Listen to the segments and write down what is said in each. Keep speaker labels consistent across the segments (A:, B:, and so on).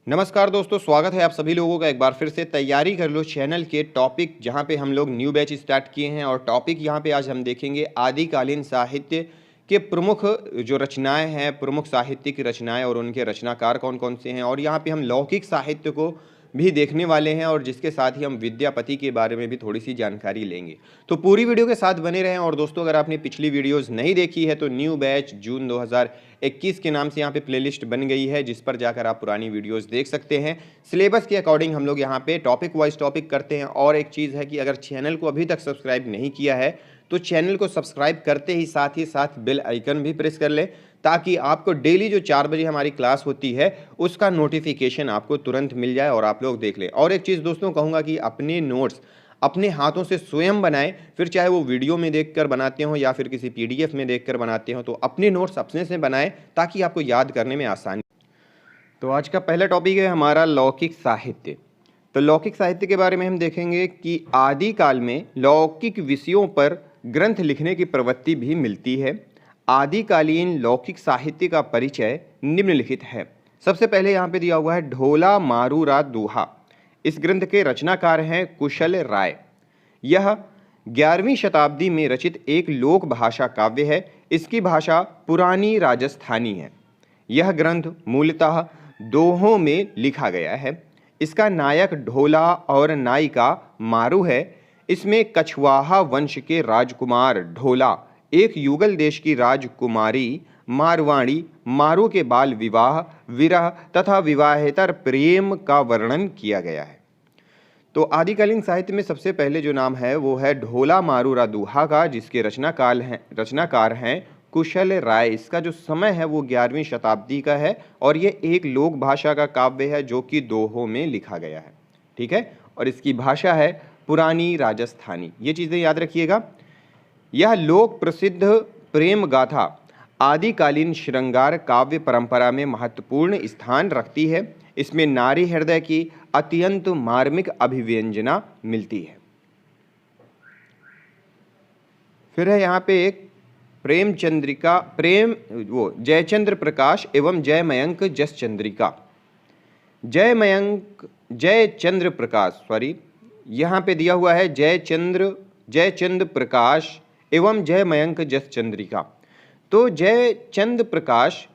A: नमस्कार दोस्तों, स्वागत है आप सभी लोगों का एक बार फिर से तैयारी कर लो चैनल के टॉपिक, जहां पे हम लोग न्यू बैच स्टार्ट किए हैं। और टॉपिक यहां पे आज हम देखेंगे आदिकालीन साहित्य के प्रमुख जो रचनाएं हैं, प्रमुख साहित्यिक रचनाएं और उनके रचनाकार कौन कौन से हैं। और यहां पे हम लौकिक साहित्य को भी देखने वाले हैं और जिसके साथ ही हम विद्यापति के बारे में भी थोड़ी सी जानकारी लेंगे। तो पूरी वीडियो के साथ बने रहें। और दोस्तों, अगर आपने पिछली वीडियोज़ नहीं देखी है तो न्यू बैच जून 2021 के नाम से यहाँ पे प्लेलिस्ट बन गई है, जिस पर जाकर आप पुरानी वीडियोस देख सकते हैं। सिलेबस के अकॉर्डिंग हम लोग यहाँ पे टॉपिक वाइज टॉपिक करते हैं। और एक चीज़ है कि अगर चैनल को अभी तक सब्सक्राइब नहीं किया है तो चैनल को सब्सक्राइब करते ही साथ बेल आइकन भी प्रेस कर लें, ताकि आपको डेली जो 4 बजे हमारी क्लास होती है उसका नोटिफिकेशन आपको तुरंत मिल जाए और आप लोग देख लें। और एक चीज़ दोस्तों कहूँगा कि अपने नोट्स अपने हाथों से स्वयं बनाएं, फिर चाहे वो वीडियो में देखकर बनाते हो या फिर किसी पीडीएफ में देखकर बनाते हो, तो अपने नोट्स अपने से बनाएं ताकि आपको याद करने में आसानी। तो आज का पहला टॉपिक है हमारा लौकिक साहित्य। तो लौकिक साहित्य के बारे में हम देखेंगे कि आदिकाल में लौकिक विषयों पर ग्रंथ लिखने की प्रवृत्ति भी मिलती है। आदिकालीन लौकिक साहित्य का परिचय निम्नलिखित है। सबसे पहले यहाँ पे दिया हुआ है ढोला मारूरा दूहा। इस ग्रंथ के रचनाकार हैं कुशल राय। यह 11वीं शताब्दी में रचित एक लोक भाषा काव्य है। इसकी भाषा पुरानी राजस्थानी है। यह ग्रंथ मूलतः दोहों में लिखा गया है। इसका नायक ढोला और नायिका मारू है। इसमें कछवाहा वंश के राजकुमार ढोला एक युगल देश की राजकुमारी मारवाणी मारू के बाल विवाह, विरह तथा विवाहेतर प्रेम का वर्णन किया गया है। तो आदिकालीन साहित्य में सबसे पहले जो नाम है वो है ढोला मारूरा दूहा का, जिसके रचनाकार हैं कुशल राय। इसका जो समय है वो 11वीं शताब्दी का है और ये एक लोक भाषा का काव्य है जो कि दोहों में लिखा गया है। ठीक है, और इसकी भाषा है पुरानी राजस्थानी। ये चीज़ें याद रखिएगा। यह लोक प्रसिद्ध प्रेम गाथा आदिकालीन श्रृंगार काव्य परंपरा में महत्वपूर्ण स्थान रखती है। इसमें नारी हृदय की अत्यंत मार्मिक अभिव्यंजना मिलती है। फिर है यहाँ पे एक जयचंद्र प्रकाश एवं जयमयंक जसचंद्रिका। जयचंद्र प्रकाश यहाँ पे दिया हुआ है जयचंद्र प्रकाश एवं जयमयंक जसचंद्रिका। तो जयचंद्र प्रकाश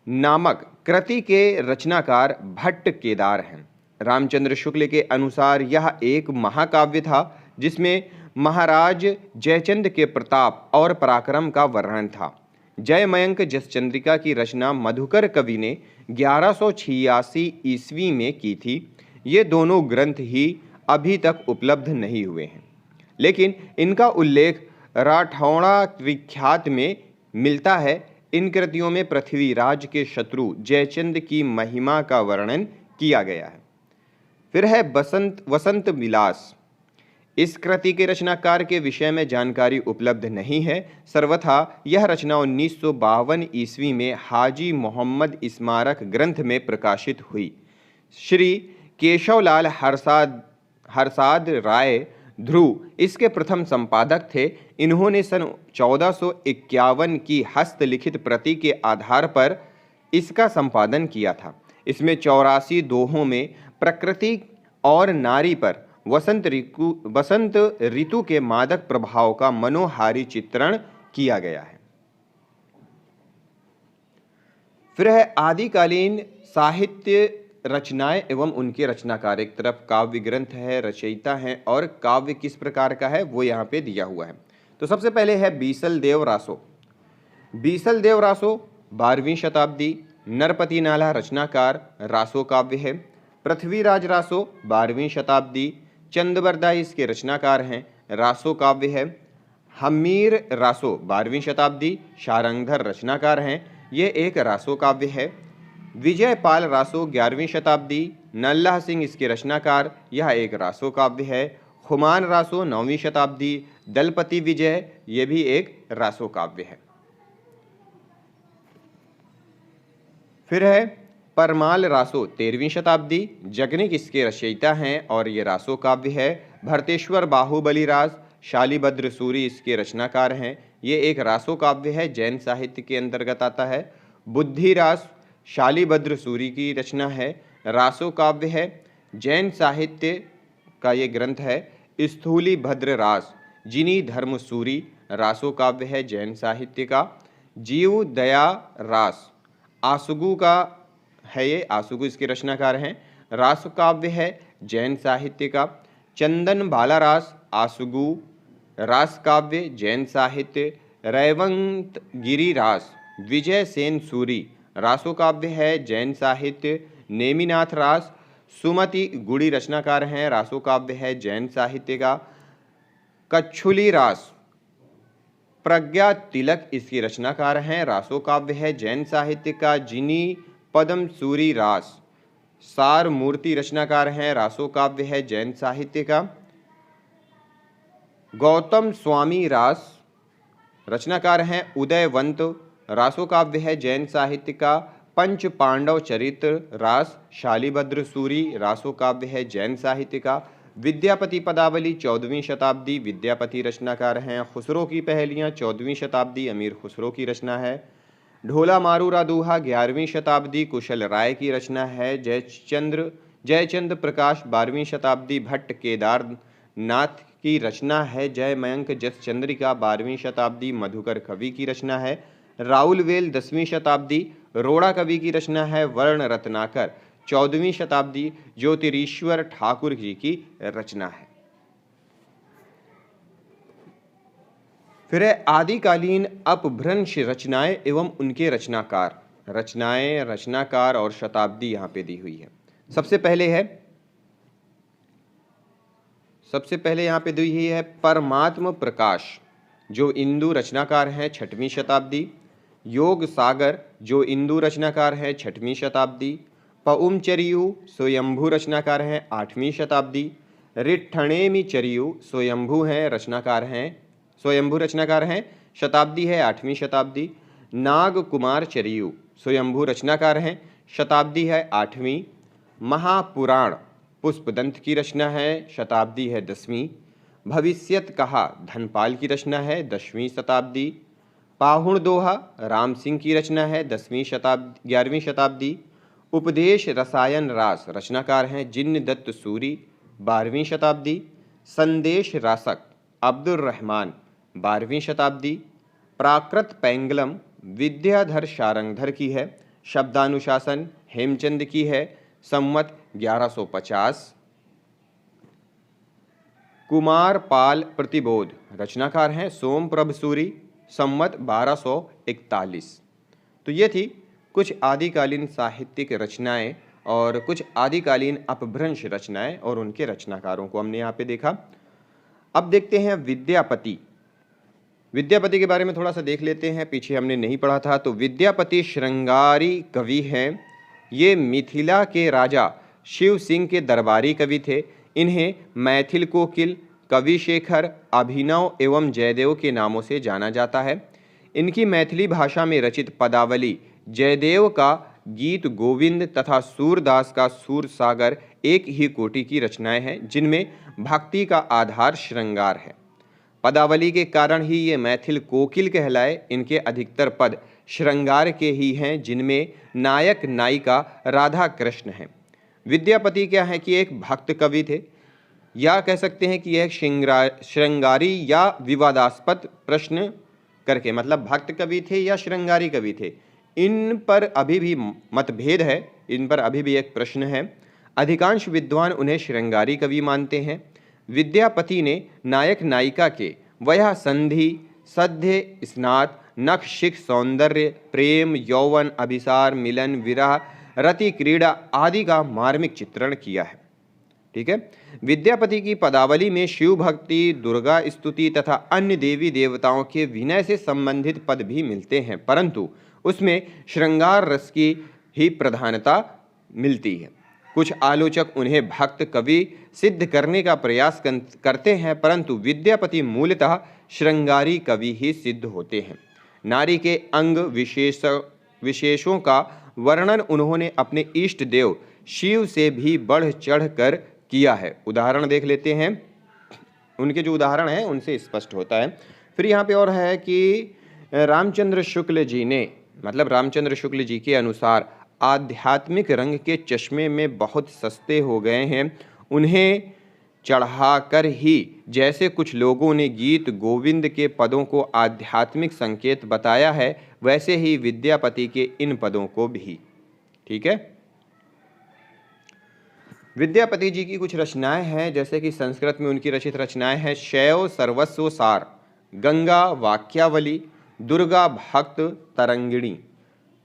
A: नामक कृति के रचनाकार भट्ट केदार हैं। रामचंद्र शुक्ल के अनुसार यह एक महाकाव्य था जिसमें महाराज जयचंद्र के प्रताप और पराक्रम का वर्णन था। जयमयंक जसचंद्रिका की रचना मधुकर कवि ने 1186 ईस्वी में की थी। ये दोनों ग्रंथ ही अभी तक उपलब्ध नहीं हुए हैं, लेकिन इनका उल्लेख राठौड़ा विख्यात में मिलता है। इन कृतियों में पृथ्वीराज के शत्रु जयचंद्र की महिमा का वर्णन किया गया है। फिर है वसंत विलास। इस कृति के रचनाकार के विषय में जानकारी उपलब्ध नहीं है। सर्वथा यह रचना 1952 ईस्वी में हाजी मोहम्मद स्मारक ग्रंथ में प्रकाशित हुई। श्री केशवलाल हरसाद राय ध्रुव इसके प्रथम संपादक थे। इन्होंने सन 1451 की हस्तलिखित प्रति के आधार पर इसका संपादन किया था। इसमें 84 दोहों में प्रकृति और नारी पर वसंत ऋतु के मादक प्रभाव का मनोहारी चित्रण किया गया है। फिर है आदिकालीन साहित्य रचनाएं एवं उनके रचनाकार। एक तरफ काव्य ग्रंथ है, रचयिता हैं और काव्य किस प्रकार का है वो यहाँ पे दिया हुआ है। तो सबसे पहले है बीसल देव रासो। बीसल देव रासो 12वीं शताब्दी नरपति नाला रचनाकार रासो काव्य है। पृथ्वीराज रासो 12वीं शताब्दी चंदबरदाई इसके रचनाकार हैं, रासो काव्य है। हमीर रासो 12वीं शताब्दी शारंगधर रचनाकार हैं, ये एक रासो काव्य है। विजयपाल रासो 11वीं शताब्दी नल्लाह सिंह इसके रचनाकार, यह एक रासो काव्य है। खुमान रासो 9वीं शताब्दी दलपति विजय, ये भी एक रासो काव्य है। फिर है परमाल रासो 13वीं शताब्दी जगनिक इसके रचयिता हैं और ये रासो काव्य है। भरतेश्वर बाहुबली रास शालिभद्र सूरी इसके रचनाकार हैं, ये एक रासो काव्य है, जैन साहित्य के अंतर्गत आता है। बुद्धि रास शालिभद्र सूरी की रचना है। रासो काव्य है। जैन साहित्य का ये ग्रंथ है स्थूली भद्र रास। जिनी धर्म सूरी रासो काव्य है जैन साहित्य का। जीव दया रास आसुगु का है, ये आसुगु इसके रचनाकार हैं। रास काव्य है जैन साहित्य का। चंदन बाला रास आसुगु रास काव्य जैन साहित्य। रैवंत गिरी रास विजय सेन सूरी रासो काव्य है जैन साहित्य। नेमिनाथ रास सुमति गुड़ी रचनाकार हैं, रासो काव्य है जैन साहित्य का। कच्छुली रास प्रज्ञा तिलक इसकी रचनाकार हैं, रासो काव्य है जैन साहित्य का। जिनी पदम सूरी रास सार मूर्ति रचनाकार हैं, रासो काव्य है जैन साहित्य का। गौतम स्वामी रास रचनाकार हैं उदयवंत, रासो काव्य है जैन साहित्य का। पंच पांडव चरित्र रास शालिभद्र सूरी रासो काव्य है जैन साहित्य का। विद्यापति पदावली 14वीं शताब्दी विद्यापति रचनाकार हैं। खुसरो की पहेलियाँ 14वीं शताब्दी अमीर खुसरो की रचना है। ढोला मारूरा दूहा 11वीं शताब्दी कुशल राय की रचना है। जयचंद्र प्रकाश 12वीं शताब्दी भट्ट केदारनाथ की रचना है। जय मयंक जस चंद्रिका 12वीं शताब्दी मधुकर कवि की रचना है। राउलवेल 10वीं शताब्दी रोड़ा कवि की रचना है। वर्ण रत्नाकर 14वीं शताब्दी ज्योतिरीश्वर ठाकुर जी की रचना है। फिर है आदिकालीन अपभ्रंश रचनाएं एवं उनके रचनाकार। रचनाएं, रचनाकार और शताब्दी यहाँ पे दी हुई है। सबसे पहले यहाँ पे दी हुई है परमात्म प्रकाश जो इंदु रचनाकार हैं 6वीं शताब्दी। योग सागर जो इंदु रचनाकार हैं 6वीं शताब्दी। पउमचरियु स्वयंभू रचनाकार हैं 8वीं शताब्दी। रिट्ठणेमि चरियु स्वयंभू हैं रचनाकार हैं, स्वयंभू रचनाकार हैं, शताब्दी है 8वीं शताब्दी। नाग कुमार चरियु स्वयंभू रचनाकार हैं, शताब्दी है 8वीं। महापुराण पुष्पदंत की रचना है, शताब्दी है 10वीं। भविष्यत कहा धनपाल की रचना है 10वीं शताब्दी। पाहुण दोहा राम सिंह की रचना है 11वीं शताब्दी। उपदेश रसायन रास रचनाकार हैं जिन्न दत्त सूरी 12वीं शताब्दी। संदेश रासक अब्दुल रहमान 12वीं शताब्दी। प्राकृत पैंगलम विद्याधर शारंगधर की है। शब्दानुशासन हेमचंद की है, संवत 1150। कुमार पाल प्रतिबोध रचनाकार हैं सोमप्रभ सूरी, संवत 1241। तो ये थी कुछ आदिकालीन साहित्यिक रचनाएं और कुछ आदिकालीन अपभ्रंश रचनाएं और उनके रचनाकारों को हमने यहाँ पे देखा। अब देखते हैं विद्यापति। विद्यापति के बारे में थोड़ा सा देख लेते हैं, पीछे हमने नहीं पढ़ा था। तो विद्यापति श्रृंगारी कवि हैं। ये मिथिला के राजा शिव सिंह के दरबारी कवि थे। इन्हें मैथिल कोकिल, कवि शेखर, अभिनव एवं जयदेव के नामों से जाना जाता है। इनकी मैथिली भाषा में रचित पदावली जयदेव का गीत गोविंद तथा सूरदास का सूर सागर एक ही कोटि की रचनाएं हैं जिनमें भक्ति का आधार श्रृंगार है। पदावली के कारण ही ये मैथिल कोकिल कहलाए। इनके अधिकतर पद श्रृंगार के ही हैं जिनमें नायक नायिका राधा कृष्ण हैं। विद्यापति क्या है कि एक भक्त कवि थे, या कह सकते हैं कि यह श्रृंगारी या विवादास्पद प्रश्न करके, मतलब भक्त कवि थे या श्रृंगारी कवि थे, इन पर अभी भी मतभेद है, इन पर अभी भी एक प्रश्न है। अधिकांश विद्वान उन्हें श्रृंगारी कवि मानते हैं। विद्यापति ने नायक नायिका के वया संधि, सद्य, स्नात, नख, शिख, सौंदर्य, प्रेम, यौवन, अभिसार, मिलन, विरह, रति, क्रीड़ा आदि का मार्मिक चित्रण किया है। ठीक है। विद्यापति की पदावली में शिव भक्ति, दुर्गा स्तुति तथा अन्य देवी देवताओं के विनय से संबंधित पद भी मिलते हैं, परंतु उसमें श्रृंगार रस की ही प्रधानता मिलती है। कुछ आलोचक उन्हें भक्त कवि सिद्ध करने का प्रयास करते हैं, परंतु विद्यापति मूलतः श्रृंगारी कवि ही सिद्ध होते हैं। नारी के अंग विशेषों का वर्णन उन्होंने अपने इष्ट देव शिव से भी बढ़ चढ़ कर किया है। उदाहरण देख लेते हैं, उनके जो उदाहरण हैं उनसे स्पष्ट होता है। फिर यहाँ पे और है कि रामचंद्र शुक्ल जी ने, मतलब रामचंद्र शुक्ल जी के अनुसार आध्यात्मिक रंग के चश्मे में बहुत सस्ते हो गए हैं। उन्हें चढ़ाकर ही जैसे कुछ लोगों ने गीत गोविंद के पदों को आध्यात्मिक संकेत बताया है, वैसे ही विद्यापति के इन पदों को भी। ठीक है। विद्यापति जी की कुछ रचनाएं हैं, जैसे कि संस्कृत में उनकी रचित रचनाएं हैं शैव सर्वस्व सार, गंगा वाक्यावली, दुर्गा भक्त तरंगिणी,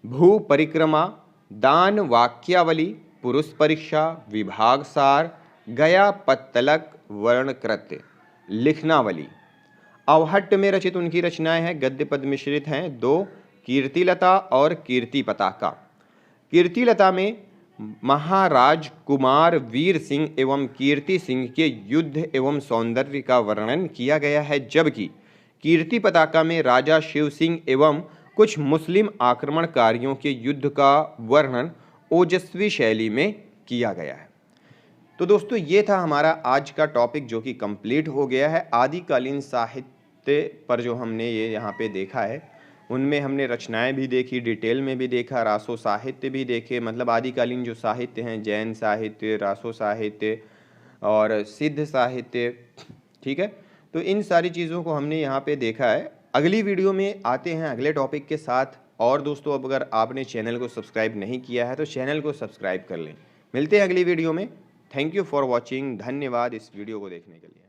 A: भू परिक्रमा, दान वाक्यावली, पुरुष परीक्षा, विभाग सार, गया पत्तलक वर्णकृत्य, लिखनावली। अवहट्ट में रचित उनकी रचनाएं हैं, गद्य पद मिश्रित हैं, दो, कीर्तिलता और कीर्ति पताका। कीर्तिलता में महाराज कुमार वीर सिंह एवं कीर्ति सिंह के युद्ध एवं सौंदर्य का वर्णन किया गया है, जबकि कीर्ति पताका में राजा शिव सिंह एवं कुछ मुस्लिम आक्रमणकारियों के युद्ध का वर्णन ओजस्वी शैली में किया गया है। तो दोस्तों ये था हमारा आज का टॉपिक, जो कि कंप्लीट हो गया है। आदिकालीन साहित्य पर जो हमने ये यहाँ पे देखा है, उनमें हमने रचनाएं भी देखी, डिटेल में भी देखा, रासो साहित्य भी देखे, मतलब आदिकालीन जो साहित्य हैं, जैन साहित्य, रासो साहित्य और सिद्ध साहित्य। ठीक है, तो इन सारी चीज़ों को हमने यहाँ पे देखा है। अगली वीडियो में आते हैं अगले टॉपिक के साथ। और दोस्तों, अब अगर आपने चैनल को सब्सक्राइब नहीं किया है तो चैनल को सब्सक्राइब कर लें। मिलते हैं अगली वीडियो में। Thank you for watching. धन्यवाद इस वीडियो को देखने के लिए।